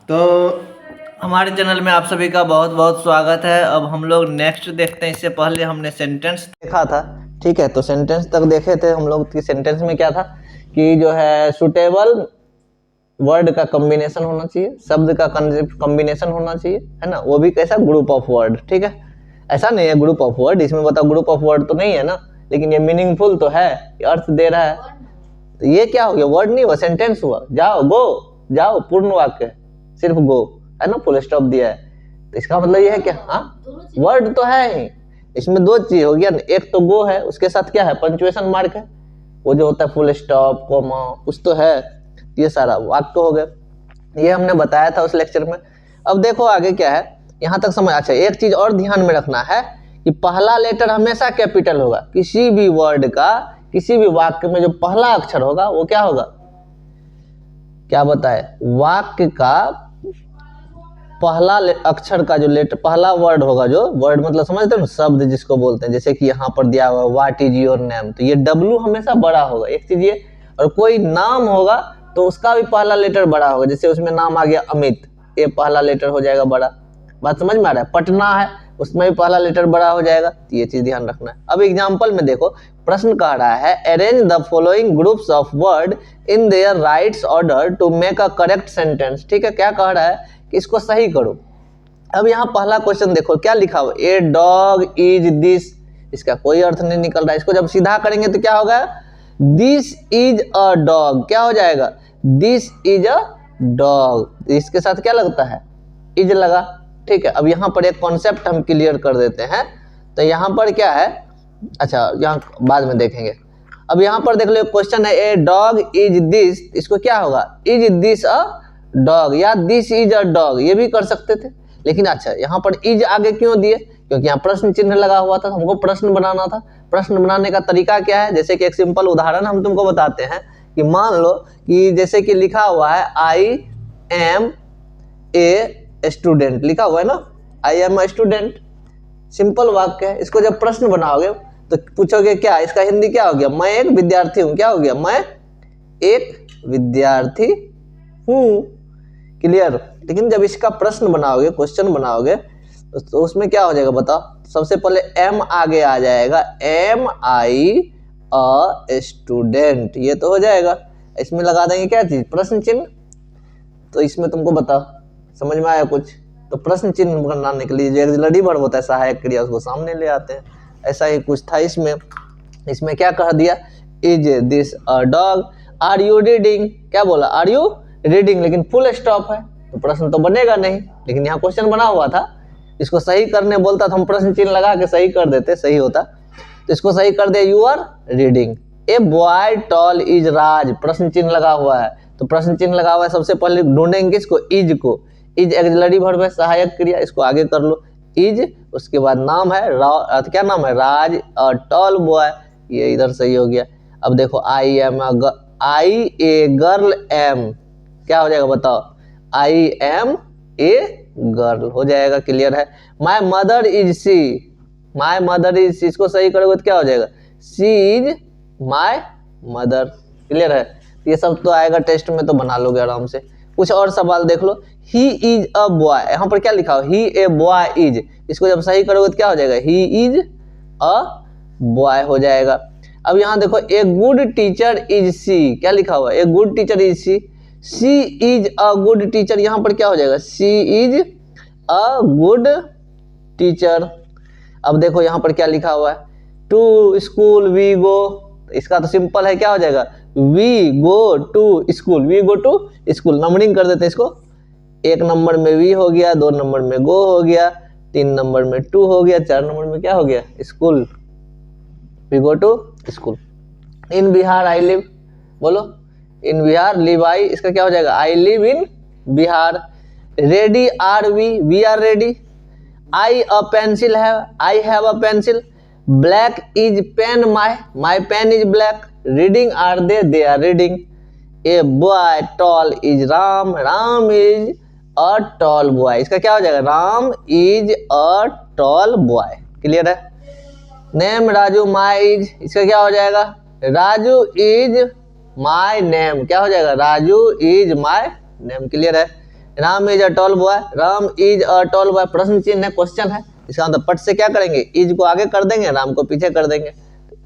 तो हमारे चैनल में आप सभी का बहुत बहुत स्वागत है। अब हम लोग नेक्स्ट देखते हैं। इससे पहले हमने सेंटेंस देखा था, ठीक है। तो सेंटेंस तक देखे थे हम लोग कि सेंटेंस में क्या था कि जो है सुटेबल वर्ड का कॉम्बिनेशन होना चाहिए, शब्द का कॉम्बिनेशन होना चाहिए, है ना। वो भी कैसा, ग्रुप ऑफ वर्ड, ठीक है। ऐसा नहीं है ग्रुप ऑफ वर्ड, इसमें बताओ ग्रुप ऑफ वर्ड तो नहीं है ना, लेकिन ये मीनिंगफुल तो है, ये अर्थ दे रहा है। तो ये क्या हो गया, वर्ड नहीं हुआ, सेंटेंस हुआ। जाओ, गो, जाओ, पूर्ण वाक्य, सिर्फ गो, है ना, फुल स्टॉप दिया है। तो इसका मतलब ये है क्या, हाँ वर्ड तो है ही, इसमें दो चीज हो गया, एक तो गो है, उसके साथ क्या है, पंचुएशन मार्क है, वो जो होता है फुल स्टॉप, कोमा, कुछ तो है। ये सारा वाक्य हो गया, ये हमने बताया था उस लेक्चर में। अब देखो आगे क्या है, यहां तक समझ। अच्छा, एक चीज और ध्यान में रखना है कि पहला लेटर हमेशा कैपिटल होगा। किसी भी वर्ड का, किसी भी वाक्य में जो पहला अक्षर होगा वो क्या होगा, क्या बताए, वाक्य का पहला अक्षर का जो लेटर, पहला वर्ड होगा, जो वर्ड मतलब समझते हो ना, शब्द जिसको बोलते हैं। जैसे कि यहाँ पर दिया हुआ व्हाट इज योर नेम, तो ये डब्ल्यू हमेशा बड़ा होगा, एक चीज ये। और कोई नाम होगा तो उसका भी पहला लेटर बड़ा होगा। जैसे उसमें नाम आ गया अमित, ये पहला लेटर हो जाएगा बड़ा। बात समझ में आ रहा है। पटना है, उसमें भी पहला लेटर बड़ा हो जाएगा। तो ये चीज ध्यान रखना है। अब एग्जाम्पल में देखो, प्रश्न कह रहा है arrange the following groups of word in their rights order to make a correct sentence. ठीक है, क्या कह रहा है कि इसको सही करो। अब यहाँ पहला क्वेश्चन देखो क्या लिखा हुआ, ए डॉग इज दिस, इसका कोई अर्थ नहीं निकल रहा है। इसको जब सीधा करेंगे तो क्या होगा, दिस इज अ डॉग, क्या हो जाएगा, दिस इज अ डॉग। इसके साथ क्या लगता है, इज लगा, ठीक है। अब यहाँ पर एक कॉन्सेप्ट हम क्लियर कर देते हैं। तो यहाँ पर क्या है, अच्छा यहाँ बाद में देखेंगे। अब यहाँ पर देख लो क्वेश्चन है ए डॉग इज दिस, इसको क्या होगा, इज दिस अ डॉग या दिस इज अ डॉग, ये भी कर सकते थे। लेकिन अच्छा यहाँ पर इज आगे क्यों दिए, क्योंकि यहाँ प्रश्न चिन्ह लगा हुआ था, हमको प्रश्न बनाना था। प्रश्न बनाने का तरीका क्या है, जैसे कि एक सिंपल उदाहरण हम तुमको बताते हैं कि मान लो कि जैसे कि लिखा हुआ है आई एम ए स्टूडेंट, लिखा हुआ है ना, I am a student, simple वाक्य है। इसको जब प्रश्न बनाओगे तो पूछोगे क्या, इसका हिंदी क्या हो गया, मैं एक विद्यार्थी हूँ, क्या हो गया, मैं एक विद्यार्थी हूँ, क्लियर। लेकिन जब इसका प्रश्न बनाओगे, क्वेश्चन बनाओगे, तो उसमें क्या हो जाएगा बताओ, सबसे पहले एम आगे आ जाएगा, एम आई अ स्टूडेंट, ये तो हो जाएगा। इसमें लगा देंगे क्या चीज, प्रश्न चिन्ह। तो इसमें तुमको बताओ समझ में आया कुछ, तो प्रश्न चिन्ह बनाने के लिए जो एक्सिलरी वर्ब होता है, सहायक क्रिया, उसको सामने ले आते हैं। ऐसा ही कुछ था इसमें। इसमें क्या कह दिया, is this a dog, are you reading, क्या बोला, आर यू रीडिंग, लेकिन फुल स्टॉप है तो प्रश्न तो बनेगा नहीं। लेकिन यहाँ क्वेश्चन बना हुआ था, इसको सही करने बोलता तो हम प्रश्न चिन्ह लगा के सही कर देते, सही होता। तो इसको सही कर दे, you are reading. A boy tall is Raj, प्रश्न चिन्ह लगा हुआ है, तो प्रश्न चिन्ह लगा हुआ है, सबसे पहले ढूंढेंगे किसको, इज को। इज एक्सिलरी वर्ब है, सहायक क्रिया, इसको आगे कर लो, इज, उसके बाद नाम है क्या नाम है, राज, और टॉल बॉय, ये इधर सही हो गया। अब देखो I am I a girl am, क्या हो जाएगा बताओ, आई एम ए गर्ल हो जाएगा, क्लियर है। My mother is she, my mother is she, इसको सही करोगे तो क्या हो जाएगा, she is my mother, clear है। ये सब तो आएगा टेस्ट में, तो बना लोगे आराम से। कुछ और सवाल देख लो, ही इज अ बॉय, यहाँ पर क्या लिखा हो, ही ए बॉय इज, इसको जब सही करोगे तो क्या हो जाएगा, ही इज अ बॉय हो जाएगा। अब यहाँ देखो a good teacher is she, क्या लिखा हुआ है, a good teacher is she is a good teacher, यहाँ पर क्या हो जाएगा, she is a good teacher. अब देखो यहाँ पर क्या लिखा हुआ है, टू स्कूल वी गो, इसका तो सिंपल है, क्या हो जाएगा, we go to school, we go to school. Numbering कर देते हैं इसको, एक नंबर में वी हो गया, दो नंबर में गो हो गया, तीन नंबर में टू हो गया, चार नंबर में क्या हो गया, school, we go to school. In Bihar I live, बोलो, इन बिहार लिव आई, इसका क्या हो जाएगा, I live in Bihar. Ready are we are ready. I a pencil है, I have a pencil. Black is pen my pen is black. Reading are they are reading. A boy tall is Ram is a tall boy, इसका क्या हो जाएगा, Ram is a tall boy, clear है। Name Raju my is, इसका क्या हो जाएगा, Raju is my name, क्या हो जाएगा, Raju is my name, clear है। Ram is a tall boy, Ram is a tall boy प्रश्न चिन्ह है, क्वेश्चन है। इसका मतलब पट से क्या करेंगे, इज को आगे कर देंगे, राम को पीछे कर देंगे।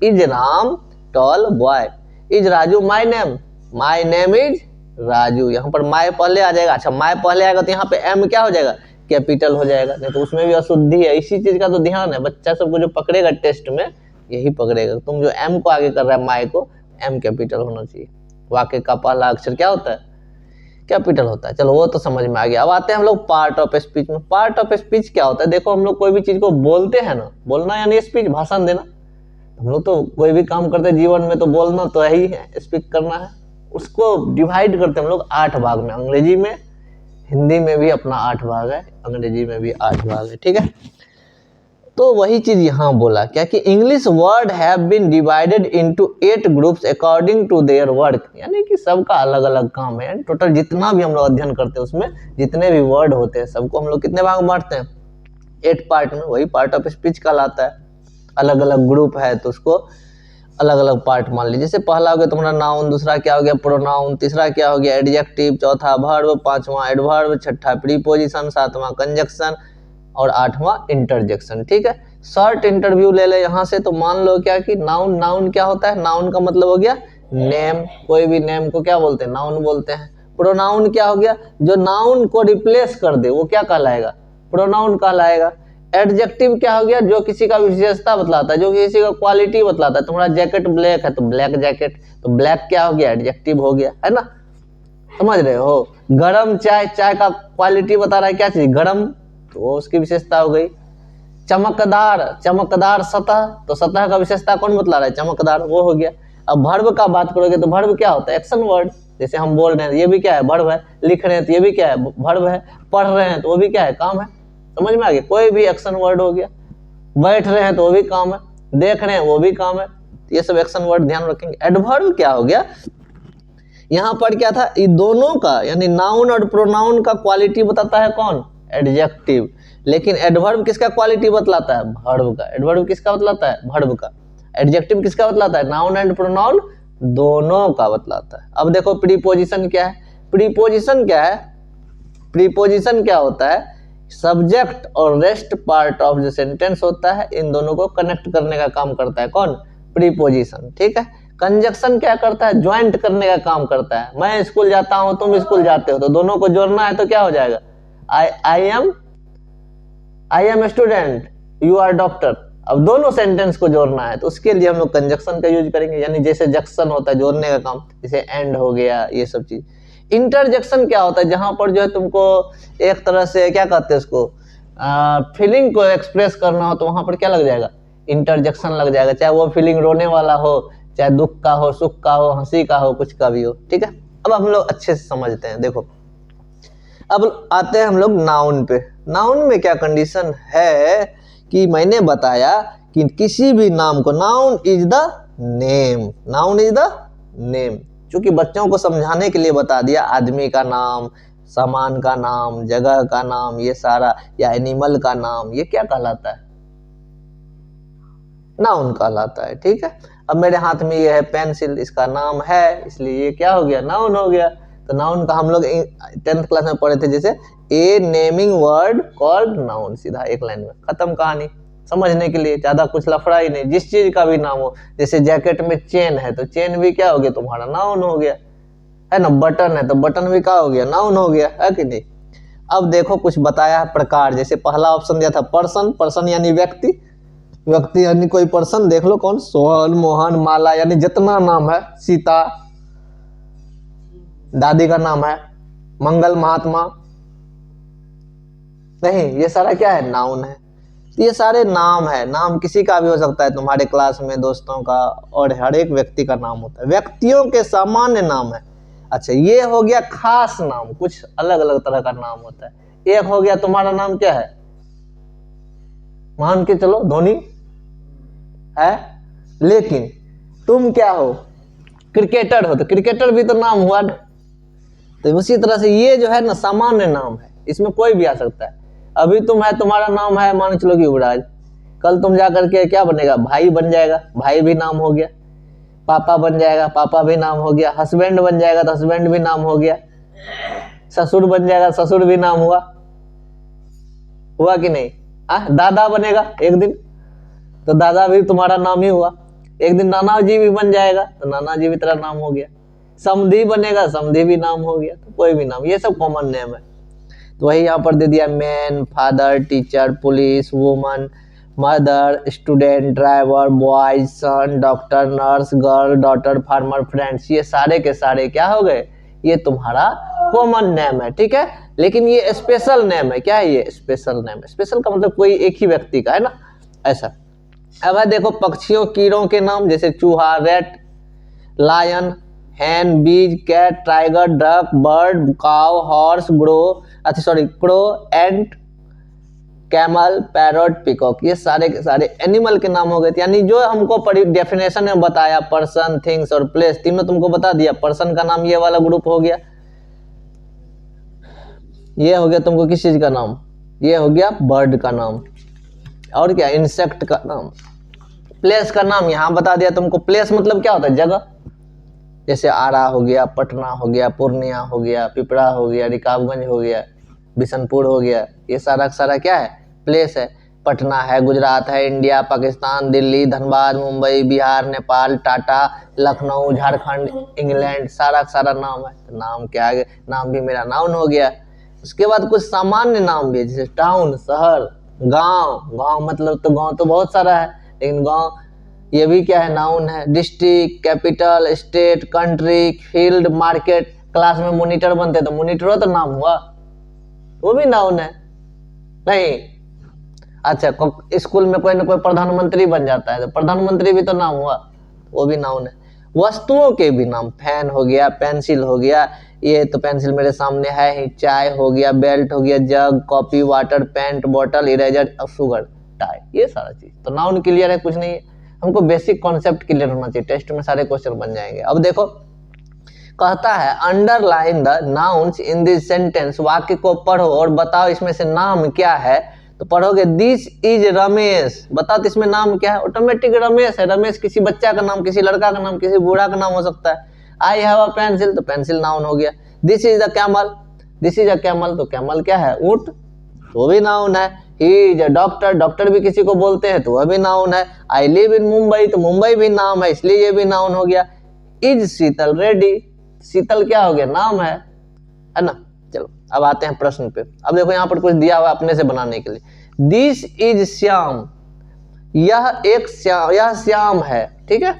Is Ram tall boy, is Raju my name is Raju. यहाँ पर माय पहले आ जाएगा। अच्छा माय पहले आएगा तो यहाँ पे एम क्या हो जाएगा, कैपिटल हो जाएगा, नहीं तो उसमें भी अशुद्धि है। इसी चीज का तो ध्यान है, बच्चा सबको जो पकड़ेगा टेस्ट में यही पकड़ेगा। तुम जो एम को आगे कर रहा है माय को, एम कैपिटल होना चाहिए। वाक्य का पहला अक्षर क्या होता है, कैपिटल होता है। चलो वो तो समझ में आ गया। अब आते हैं हम लोग पार्ट ऑफ स्पीच में। पार्ट ऑफ स्पीच क्या होता है, देखो हम लोग कोई भी चीज को बोलते हैं ना, बोलना यानी स्पीच, भाषण देना। हम लोग तो कोई भी काम करते हैं जीवन में तो बोलना तो है ही है, स्पीच करना है। उसको डिवाइड करते हैं हम लोग 8 भाग में। अंग्रेजी में, हिंदी में भी अपना 8 भाग है, अंग्रेजी में भी 8 भाग है, ठीक है। तो वही चीज यहाँ बोला क्या कि English word have been divided into 8 groups according to their work, यानी कि सबका अलग अलग काम है। यानी टोटल जितना भी हम लोग अध्ययन करते हैं उसमें जितने भी वर्ड होते हैं सबको हम लोग कितने भाग में बांटते हैं, 8 पार्ट में। वही पार्ट ऑफ स्पीच कहलाता है। अलग अलग ग्रुप है तो उसको अलग अलग पार्ट मान लीजिए। जैसे पहला हो गया तुम्हारा नाउन, दूसरा क्या हो गया प्रोनाउन, तीसरा क्या हो गया एडजेक्टिव, चौथा वर्ब, पांचवा एडवर्ब, छठा प्रीपोजिशन, सातवां कंजक्शन और 8वां इंटरजेक्शन, ठीक है। शॉर्ट इंटरव्यू ले ले यहाँ से। तो मान लो क्या कि नाउन, नाउन क्या होता है, नाउन का मतलब हो गया नेम। कोई भी नेम को क्या बोलते हैं, नाउन बोलते हैं। प्रोनाउन क्या हो गया, जो नाउन को रिप्लेस कर दे वो क्या कहलाएगा, प्रोनाउन कहलाएगा। एडजेक्टिव क्या हो गया, जो किसी का विशेषता बतलाता है, जो किसी का क्वालिटी बतलाता है। तुम्हारा जैकेट ब्लैक है तो ब्लैक जैकेट, तो ब्लैक क्या हो गया, एडजेक्टिव हो गया, है ना, समझ रहे हो। गरम चाय, चाय का क्वालिटी बता रहा है क्या चीज, गरम, तो वो उसकी विशेषता हो गई। चमकदार, चमकदार सतह, तो सतह का विशेषता कौन बतला रहा है, चमकदार, वो हो गया। अब वर्ब का बात करोगे तो वर्ब क्या होता है, एक्शन वर्ड। जैसे हम बोल रहे हैं ये भी क्या है, वर्ब है। लिख रहे हैं तो ये भी क्या है, वर्ब है। पढ़ रहे हैं तो वो भी क्या है, काम है। समझ में आ गया, कोई भी एक्शन वर्ड हो गया। बैठ रहे हैं तो वो भी काम है, देख रहे हैं वो भी काम है। ये सब एक्शन वर्ड ध्यान रखेंगे। एडवर्ब क्या हो गया, यहाँ पर क्या था, इन दोनों का यानी नाउन और प्रोनाउन का क्वालिटी बताता है कौन, एडजेक्टिव। लेकिन एडवर्ब किसका क्वालिटी बतलाता है, वर्ब का। एडवर्ब किसका बतलाता है, वर्ब का। एडजेक्टिव किसका बतलाता है, नाउन एंड प्रोनाउन दोनों का बतलाता है। अब देखो प्रीपोजिशन क्या है, प्रीपोजिशन क्या है, प्रीपोजिशन क्या होता है, सब्जेक्ट और रेस्ट पार्ट ऑफ जो सेंटेंस होता है इन दोनों को कनेक्ट करने का काम करता है कौन, प्रीपोजिशन, ठीक है। कंजक्शन क्या करता है, ज्वाइंट करने का काम करता है। मैं स्कूल जाता हूं तुम स्कूल जाते हो, तो दोनों को जोड़ना है तो क्या हो जाएगा, I am student, you are doctor. अब दोनों सेंटेंस को जोड़ना है तो उसके लिए हम लोग कंजक्शन का यूज करेंगे, यानी जैसे जंक्शन होता है जोड़ने का काम, जैसे एंड हो गया, ये सब चीज। इंटरजेक्शन क्या होता है, जहां पर जो है तुमको एक तरह से क्या कहते हैं उसको, फीलिंग को एक्सप्रेस करना हो तो वहां पर क्या लग जाएगा, इंटरजेक्शन लग जाएगा। चाहे वो फीलिंग रोने वाला हो, चाहे दुख का हो, सुख का हो, हंसी का हो, कुछ का भी हो, ठीक है। अब हम लोग अच्छे से समझते हैं। देखो अब आते हैं हम लोग नाउन पे। नाउन में क्या कंडीशन है कि मैंने बताया कि किसी भी नाम को, noun is the name, noun is the name, क्योंकि बच्चों को समझाने के लिए बता दिया। आदमी का नाम, सामान का नाम, जगह का नाम, ये सारा, या एनिमल का नाम, ये क्या कहलाता है, नाउन कहलाता है, ठीक है। अब मेरे हाथ में ये है पेंसिल, इसका नाम है, इसलिए ये क्या हो गया, नाउन हो गया। तो नाउन का हम लोग 10th क्लास में पढ़े थे, जैसे ए नेमिंग वर्ड कॉल्ड नाउन, सीधा एक लाइन में खत्म कहानी। समझने के लिए ज्यादा कुछ लफड़ा ही नहीं, जिस चीज का भी नाम हो। जैसे जैकेट में चेन है तो चेन भी क्या हो गया तुम्हारा, नाउन हो गया, है ना। बटन है तो बटन भी क्या हो गया, नाउन हो गया, है कि नहीं। अब देखो कुछ बताया प्रकार, जैसे पहला ऑप्शन दिया था पर्सन, पर्सन यानी व्यक्ति, व्यक्ति यानी कोई पर्सन, देख लो कौन, सोहन, मोहन, माला, यानी जितना नाम है, सीता दादी का नाम है, मंगल, महात्मा, नहीं, ये सारा क्या है, नाउन है। ये सारे नाम है, नाम किसी का भी हो सकता है, तुम्हारे क्लास में दोस्तों का, और हर एक व्यक्ति का नाम होता है। व्यक्तियों के सामान्य नाम है। अच्छा ये हो गया खास नाम, कुछ अलग अलग तरह का नाम होता है। एक हो गया तुम्हारा नाम क्या है, मान के चलो धोनी है, लेकिन तुम क्या हो, क्रिकेटर हो, तो क्रिकेटर भी तो नाम हुआ ना। तो उसी तरह से ये जो है ना सामान्य नाम है, इसमें कोई भी आ सकता है। अभी तुम है, तुम्हारा नाम है मान चलो कि युवराज, कल तुम जाकर के क्या बनेगा, भाई बन जाएगा, भाई भी नाम हो गया। पापा बन जाएगा, पापा भी नाम हो गया। हस्बैंड बन जाएगा तो हस्बैंड भी नाम हो गया। ससुर बन जाएगा, ससुर भी नाम हुआ, हुआ कि नहीं? दादा बनेगा एक दिन, तो दादा भी तुम्हारा नाम ही हुआ। एक दिन नाना जी भी बन जाएगा, तो नाना जी भी तेरा नाम हो गया। समधी बनेगा, समधी भी नाम हो गया। तो कोई भी नाम, ये सब कॉमन नेम है। तो वही यहाँ पर दे दिया, man, father, teacher, police, woman, mother, student, driver, boys, son, doctor, nurse, girl, daughter, farmer, friends. ये सारे के सारे क्या हो गए? ये तुम्हारा कॉमन नेम है, ठीक है। लेकिन ये स्पेशल नेम है। क्या है ये? Special name. स्पेशल का मतलब कोई एक ही व्यक्ति का है ना, ऐसा। अब है देखो पक्षियों कीड़ों के नाम, जैसे चूहा, rat, lion, hen, bees, cat, tiger, duck, bird, cow, horse, crow, ant, camel, parrot, peacock. ये सारे के सारे एनिमल के नाम हो गए। यानी जो हमको डेफिनेशन में बताया, पर्सन, थिंग्स और प्लेस, तीनों तुमको बता दिया। पर्सन का नाम ये वाला ग्रुप हो गया, ये हो गया तुमको किस चीज का नाम? ये हो गया बर्ड का नाम। और क्या? इंसेक्ट का नाम। प्लेस का नाम यहाँ बता दिया तुमको। प्लेस मतलब क्या होता है? जगह। जैसे आरा हो गया, पटना हो गया, पूर्णिया हो गया, पिपरा हो गया, रिकाबगंज हो गया, बिशनपुर हो गया। ये सारा सारा क्या है? प्लेस है। पटना है, गुजरात है, इंडिया, पाकिस्तान, दिल्ली, धनबाद, मुंबई, बिहार, नेपाल, टाटा, लखनऊ, झारखंड, इंग्लैंड, सारा सारा नाम है। तो नाम क्या है? नाम भी मेरा नाउन हो गया। उसके बाद कुछ सामान्य नाम भी है, जैसे टाउन, शहर, गांव। गांव मतलब तो गांव तो बहुत सारा है, लेकिन गांव ये भी क्या है? नाउन है। District, capital, state, country, field, market. Class में मॉनिटर बनते तो मॉनिटर तो नाम हुआ, वो भी नाउन है नहीं? अच्छा, स्कूल में कोई ना कोई प्रधानमंत्री बन जाता है तो प्रधानमंत्री भी तो नाम हुआ, वो भी नाउन है। वस्तुओं के भी नाम, फैन हो गया, पेंसिल हो गया, ये तो पेंसिल मेरे सामने है ही, चाय हो गया, बेल्ट हो गया, jug, copy, water, paint, bottle, eraser, sugar, tie, ये सारा चीज तो नाउन क्लियर है, कुछ नहीं है। हमको बेसिक कॉन्सेप्ट क्लियर होना चाहिए, टेस्ट में सारे क्वेश्चन बन जाएंगे। अब देखो कहता है underline the nouns in this sentence. वाक्य को पढ़ो और बताओ इसमें से नाम क्या है। तो पढ़ोगे दिस इज रमेश, बताओ तो इसमें नाम क्या है? ऑटोमेटिक रमेश है। रमेश किसी बच्चा का नाम, किसी लड़का का नाम, किसी बूढ़ा का नाम हो सकता है। आई हैव अ पेंसिल, तो पेंसिल नाउन हो गया। This is the camel, this is a camel, तो कैमल क्या है? ऊंट, तो भी नाउन है। He is a doctor, doctor भी किसी को बोलते हैं तो वह भी नाउन है। आई लिव इन मुंबई, तो मुंबई भी नाम है, इसलिए ये भी नाउन हो गया। इज शीतल रेडी, शीतल क्या हो गया? नाम है ना। चलो अब आते हैं प्रश्न पे। अब देखो यहाँ पर कुछ दिया हुआ अपने से बनाने के लिए। दिस इज श्याम, यह एक श्याम, यह श्याम है, ठीक है।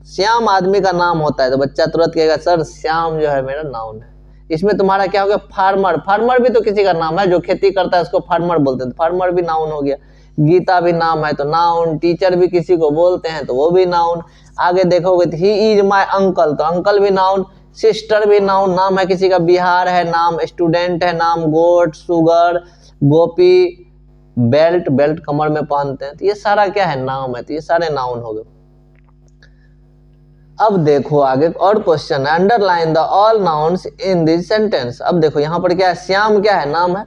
श्याम आदमी का नाम होता है तो बच्चा तुरंत कहेगा सर श्याम जो है मेरा नाउन है। इसमें तुम्हारा क्या हो गया? फार्मर, फार्मर भी तो किसी का नाम है, जो खेती करता है उसको फार्मर बोलते हैं, तो फार्मर भी नाउन हो गया। गीता भी नाम है तो नाउन। टीचर भी किसी को बोलते हैं तो वो भी नाउन। आगे देखोगे तो ही इज माय अंकल, तो अंकल भी नाउन। सिस्टर भी नाउन, नाम है किसी का। बिहार है नाम, स्टूडेंट है नाम, गोट, शुगर, गोपी, बेल्ट, बेल्ट कमर में पहनते हैं, तो ये सारा क्या है? नाम है। तो ये सारे नाउन हो गए। अब देखो आगे और क्वेश्चन है, underline the all nouns in this sentence. अब देखो यहाँ पर क्या है? श्याम क्या है? नाम है,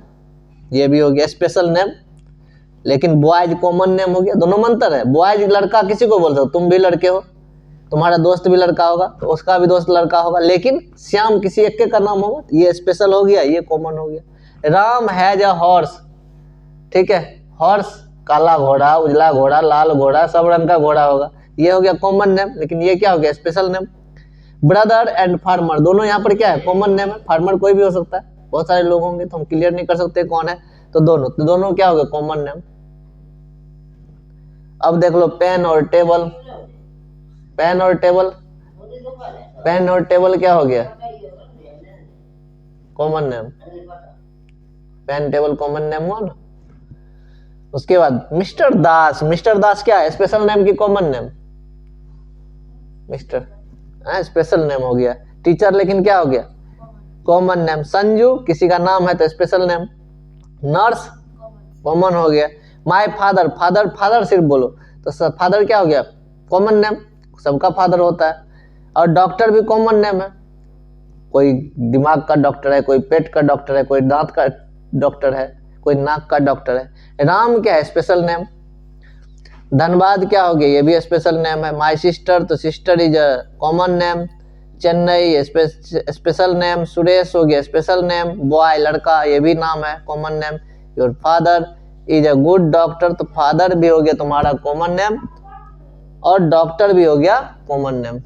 ये भी हो गया स्पेशल नेम। लेकिन बॉयज कॉमन नेम हो गया, दोनों में अंतर है। बॉयज लड़का किसी को बोल सकते हो, तुम भी लड़के हो, तुम्हारा दोस्त भी लड़का होगा तो उसका भी दोस्त लड़का होगा, लेकिन श्याम किसी एक का नाम होगा, ये स्पेशल हो गया, ये कॉमन हो गया। राम हैज अ हॉर्स, ठीक है। हॉर्स काला घोड़ा, उजला घोड़ा, लाल घोड़ा, सब रंग का घोड़ा होगा, ये हो गया कॉमन नेम। लेकिन ये क्या हो गया? Special name. Brother and farmer, दोनों यहाँ पर क्या है? कॉमन नेम है। फार्मर कोई भी हो सकता है, बहुत सारे लोग होंगे तो हम क्लियर नहीं कर सकते कौन है, तो दोनों क्या हो गया? Common name. अब देख लो पेन और टेबल, पेन और टेबल, पेन और टेबल क्या हो गया? Common name. Pen table common name हुआ ना। उसके बाद मिस्टर दास, मिस्टर दास क्या है? स्पेशल नेम की common name? Mister special name हो गया। टीचर लेकिन क्या हो गया? Common name. संजू किसी का नाम है तो स्पेशल नेम। नर्स कॉमन हो गया। माय फादर, फादर फादर सिर्फ बोलो तो फादर क्या हो गया? कॉमन नेम, सबका फादर होता है। और डॉक्टर भी कॉमन नेम है, कोई दिमाग का डॉक्टर है, कोई पेट का डॉक्टर है, कोई दांत का डॉक्टर है, कोई नाक का डॉक्टर है। राम क्या है? Special name. धनबाद क्या हो गया? ये भी स्पेशल नेम है। माय सिस्टर, तो sister is a common name. Chennai special name, Suresh हो गया स्पेशल नेम, बॉय लड़का ये भी नाम है common name. Your father is a good doctor, तो फादर भी हो गया तुम्हारा कॉमन नेम और डॉक्टर भी हो गया कॉमन नेम।